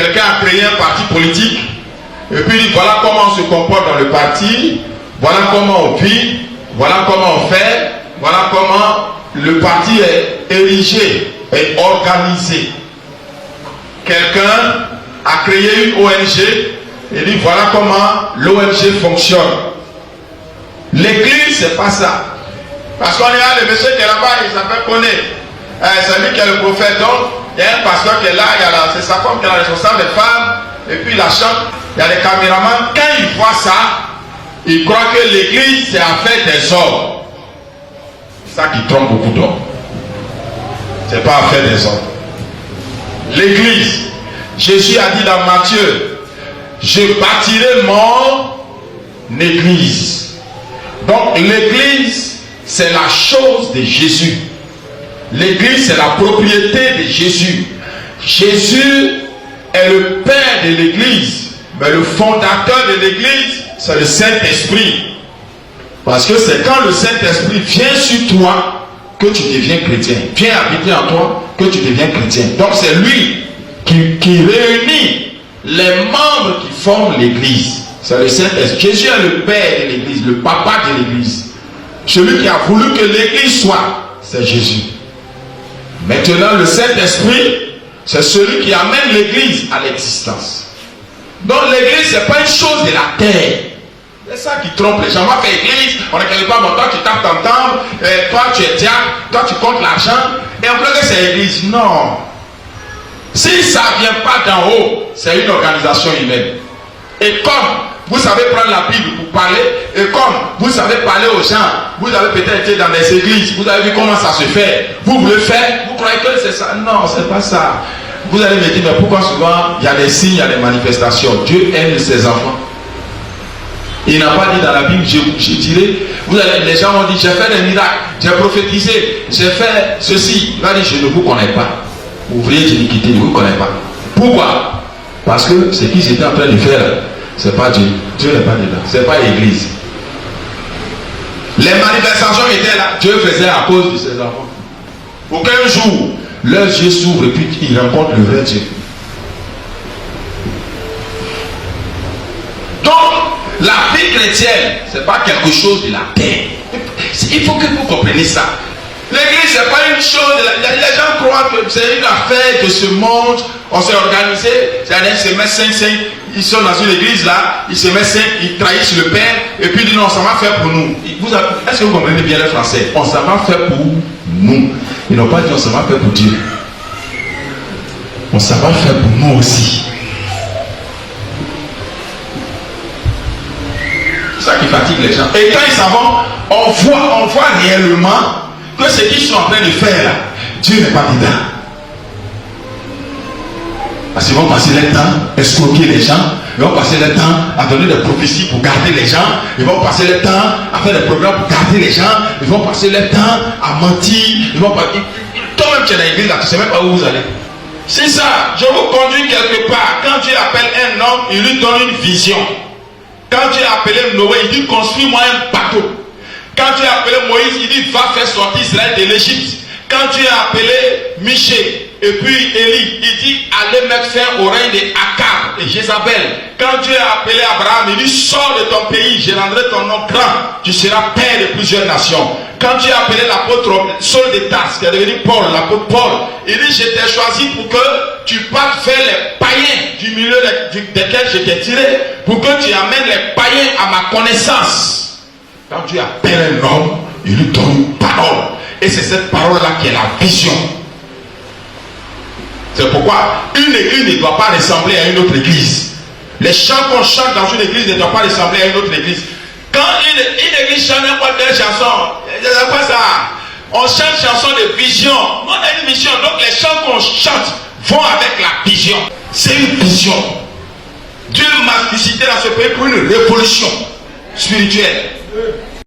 quelqu'un a créé un parti politique, et puis il dit voilà comment on se comporte dans le parti, voilà comment on vit, voilà comment on fait, voilà comment le parti est érigé et organisé. Quelqu'un a créé une ONG et dit voilà comment l'ONG fonctionne. L'église, c'est pas ça. Parce qu'on est le monsieur qui est là-bas, il s'appelle Koné. C'est lui qui est le prophète. Donc, il y a un pasteur qui est là, c'est sa femme qui est la responsable des femmes, et puis la chante. Il y a des caméramans. Quand ils voient ça, ils croient que l'église, c'est affaire des hommes. C'est ça qui trompe beaucoup d'hommes. C'est pas affaire des hommes. L'église, Jésus a dit dans Matthieu, je bâtirai mon église. Donc l'église, c'est la chose de Jésus. L'église, c'est la propriété de Jésus. Jésus est le père de l'église, mais le fondateur de l'église, c'est le Saint-Esprit. Parce que c'est quand le Saint-Esprit vient sur toi que tu deviens chrétien. Vient habiter en toi que tu deviens chrétien. Donc c'est lui qui réunit les membres qui forment l'église. C'est le Saint-Esprit. Jésus est le père de l'église, le papa de l'église. Celui qui a voulu que l'église soit, c'est Jésus. Maintenant, le Saint-Esprit, c'est celui qui amène l'église à l'existence. Donc l'église, ce n'est pas une chose de la terre. C'est ça qui trompe les gens. On va faire église, on ne connaît pas, toi tu tapes ton temple, toi tu es diacre, toi tu comptes l'argent, et on croit que c'est l'église. Non. Si ça ne vient pas d'en haut, c'est une organisation humaine. Et comme vous savez prendre la Bible pour parler, et comme vous savez parler aux gens, vous avez peut-être été dans des églises, vous avez vu comment ça se fait, vous voulez faire, vous croyez que c'est ça. Non, c'est pas ça. Vous allez me dire, mais pourquoi souvent il y a des signes, il y a des manifestations. Dieu aime ses enfants. Il n'a pas dit dans la Bible, je dirais, les gens ont dit, j'ai fait des miracles, j'ai prophétisé, j'ai fait ceci. Il va dire, je ne vous connais pas. Ouvrier d'iniquité, je ne vous connais pas. Pourquoi? Parce que ce qu'ils étaient en train de faire, c'est pas Dieu. Dieu n'est pas dedans. C'est pas l'église. Les manifestations étaient là. Dieu faisait à cause de ses enfants. Aucun jour, leurs yeux s'ouvrent et puis ils rencontrent le vrai Dieu. Donc, la vie chrétienne, c'est pas quelque chose de la terre. Il faut que vous compreniez ça. L'église, c'est pas une chose. Les gens croient que c'est une affaire de ce monde. On s'est organisé. C'est-à-dire, ils se mettent 5, ils sont dans une église là, ils se mettent 5, ils trahissent le Père, et puis ils disent non, ça va faire pour nous. Est-ce que vous comprenez bien le français? On ça va faire pour nous. Ils n'ont pas dit on ça va faire pour Dieu. On ça va faire pour nous aussi. C'est ça qui fatigue les gens. Et quand ils s'en vont, on voit réellement que ce qu'ils sont en train de faire là, Dieu n'est pas dedans. Parce qu'ils vont passer le temps à escroquer les gens, ils vont passer le temps à donner des prophéties pour garder les gens, ils vont passer le temps à faire des programmes pour garder les gens, ils vont passer le temps à mentir, ils vont pas. Toi-même tu es dans l'église là, tu ne sais même pas où vous allez. C'est ça, je vous conduis quelque part. Quand Dieu appelle un homme, il lui donne une vision. Quand Dieu a appelé Noé, il dit construis-moi un bateau. Quand Dieu a appelé Moïse, il dit va faire sortir Israël de l'Égypte. Quand Dieu a appelé Michée, et puis Élie, il dit allez mettre fin au règne de Akab et Jézabel. Quand Dieu a appelé Abraham, il dit sors de ton pays, je rendrai ton nom grand, tu seras père de plusieurs nations. Quand Dieu a appelé l'apôtre Saul de Tarse, qui est devenu Paul, l'apôtre Paul, il dit je t'ai choisi pour que tu partes faire les païens du milieu desquels je t'ai tiré, pour que tu amènes les païens à ma connaissance. Quand Dieu appelle un homme, il lui donne une parole. Et c'est cette parole-là qui est la vision. C'est pourquoi une église ne doit pas ressembler à une autre église. Les chants qu'on chante dans une église ne doivent pas ressembler à une autre église. Quand une église chante n'importe quelle chanson, c'est pas ça. On chante chanson de vision. On a une vision. Donc les chants qu'on chante vont avec la vision. C'est une vision. Dieu m'a visité dans ce pays pour une révolution spirituelle.